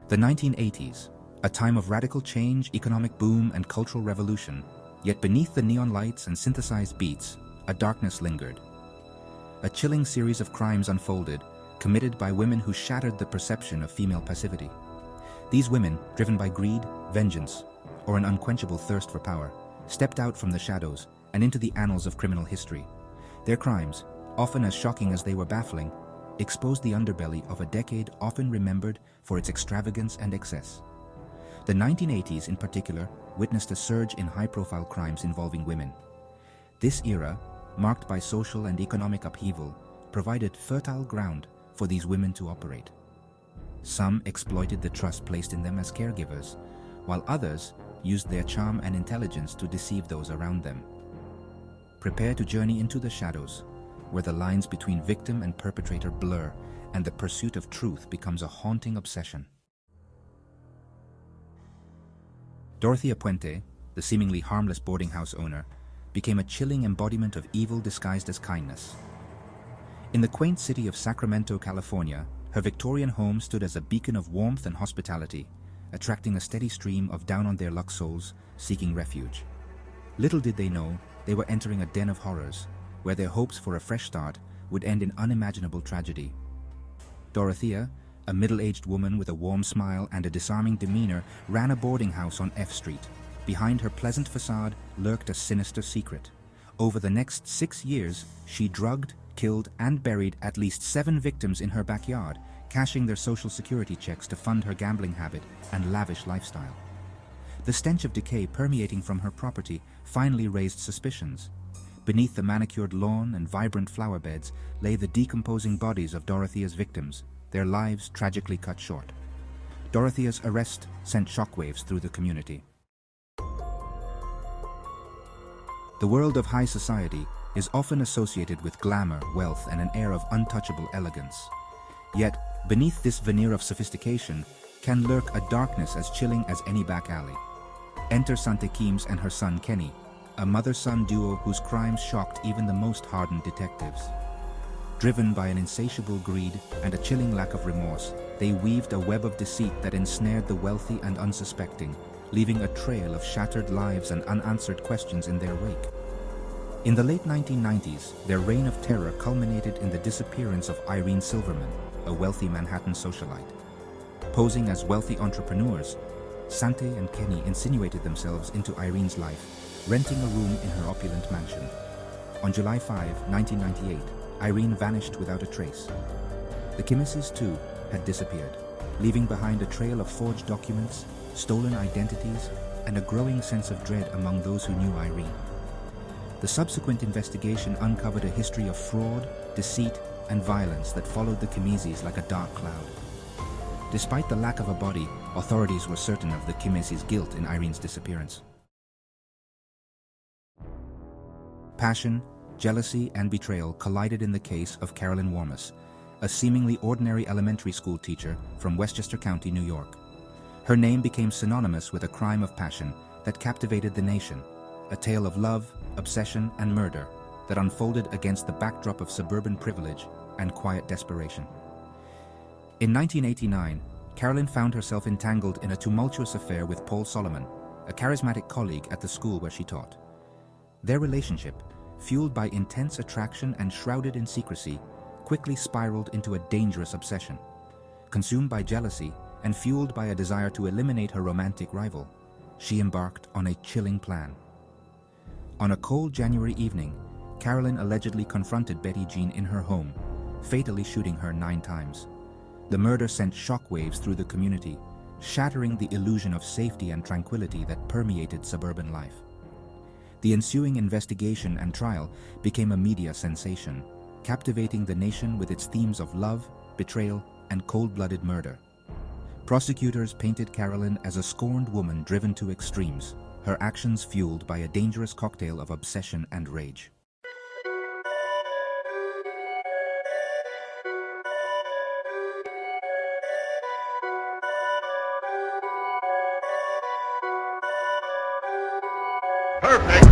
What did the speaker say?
The 1980s, a time of radical change, economic boom, and cultural revolution, yet beneath the neon lights and synthesized beats, a darkness lingered. A chilling series of crimes unfolded, committed by women who shattered the perception of female passivity. These women, driven by greed, vengeance, or an unquenchable thirst for power, stepped out from the shadows and into the annals of criminal history. Their crimes, often as shocking as they were baffling, exposed the underbelly of a decade often remembered for its extravagance and excess. The 1980s, in particular, witnessed a surge in high-profile crimes involving women. This era, marked by social and economic upheaval, provided fertile ground for these women to operate. Some exploited the trust placed in them as caregivers, while others used their charm and intelligence to deceive those around them. Prepare to journey into the shadows, where the lines between victim and perpetrator blur and the pursuit of truth becomes a haunting obsession. Dorothea Puente, the seemingly harmless boarding house owner, became a chilling embodiment of evil disguised as kindness. In the quaint city of Sacramento, California, her Victorian home stood as a beacon of warmth and hospitality, attracting a steady stream of down-on-their-luck souls seeking refuge. Little did they know they were entering a den of horrors, where their hopes for a fresh start would end in unimaginable tragedy. Dorothea, a middle-aged woman with a warm smile and a disarming demeanor, ran a boarding house on F Street. Behind her pleasant facade lurked a sinister secret. Over the next 6 years, she drugged, killed, and buried at least 7 victims in her backyard, cashing their social security checks to fund her gambling habit and lavish lifestyle. The stench of decay permeating from her property finally raised suspicions. Beneath the manicured lawn and vibrant flower beds lay the decomposing bodies of Dorothea's victims, their lives tragically cut short. Dorothea's arrest sent shockwaves through the community. The world of high society is often associated with glamour, wealth, and an air of untouchable elegance. Yet, beneath this veneer of sophistication can lurk a darkness as chilling as any back alley. Enter Sante Keams and her son Kenny, a mother-son duo whose crimes shocked even the most hardened detectives. Driven by an insatiable greed and a chilling lack of remorse, they weaved a web of deceit that ensnared the wealthy and unsuspecting, leaving a trail of shattered lives and unanswered questions in their wake. In the late 1990s, their reign of terror culminated in the disappearance of Irene Silverman, a wealthy Manhattan socialite. Posing as wealthy entrepreneurs, Sante and Kenny insinuated themselves into Irene's life, renting a room in her opulent mansion. On July 5, 1998, Irene vanished without a trace. The Kimmises, too, had disappeared, leaving behind a trail of forged documents, stolen identities, and a growing sense of dread among those who knew Irene. The subsequent investigation uncovered a history of fraud, deceit, and violence that followed the Kimmises like a dark cloud. Despite the lack of a body, authorities were certain of the Kimmises' guilt in Irene's disappearance. Passion, jealousy, and betrayal collided in the case of Carolyn Warmus, a seemingly ordinary elementary school teacher from Westchester County, New York. Her name became synonymous with a crime of passion that captivated the nation, a tale of love, obsession, and murder that unfolded against the backdrop of suburban privilege and quiet desperation. In 1989, Carolyn found herself entangled in a tumultuous affair with Paul Solomon, a charismatic colleague at the school where she taught. Their relationship, fueled by intense attraction and shrouded in secrecy, quickly spiraled into a dangerous obsession. Consumed by jealousy and fueled by a desire to eliminate her romantic rival, she embarked on a chilling plan. On a cold January evening, Carolyn allegedly confronted Betty Jean in her home, fatally shooting her 9 times. The murder sent shockwaves through the community, shattering the illusion of safety and tranquility that permeated suburban life. The ensuing investigation and trial became a media sensation, captivating the nation with its themes of love, betrayal, and cold-blooded murder. Prosecutors painted Carolyn as a scorned woman driven to extremes, her actions fueled by a dangerous cocktail of obsession and rage. Perfect!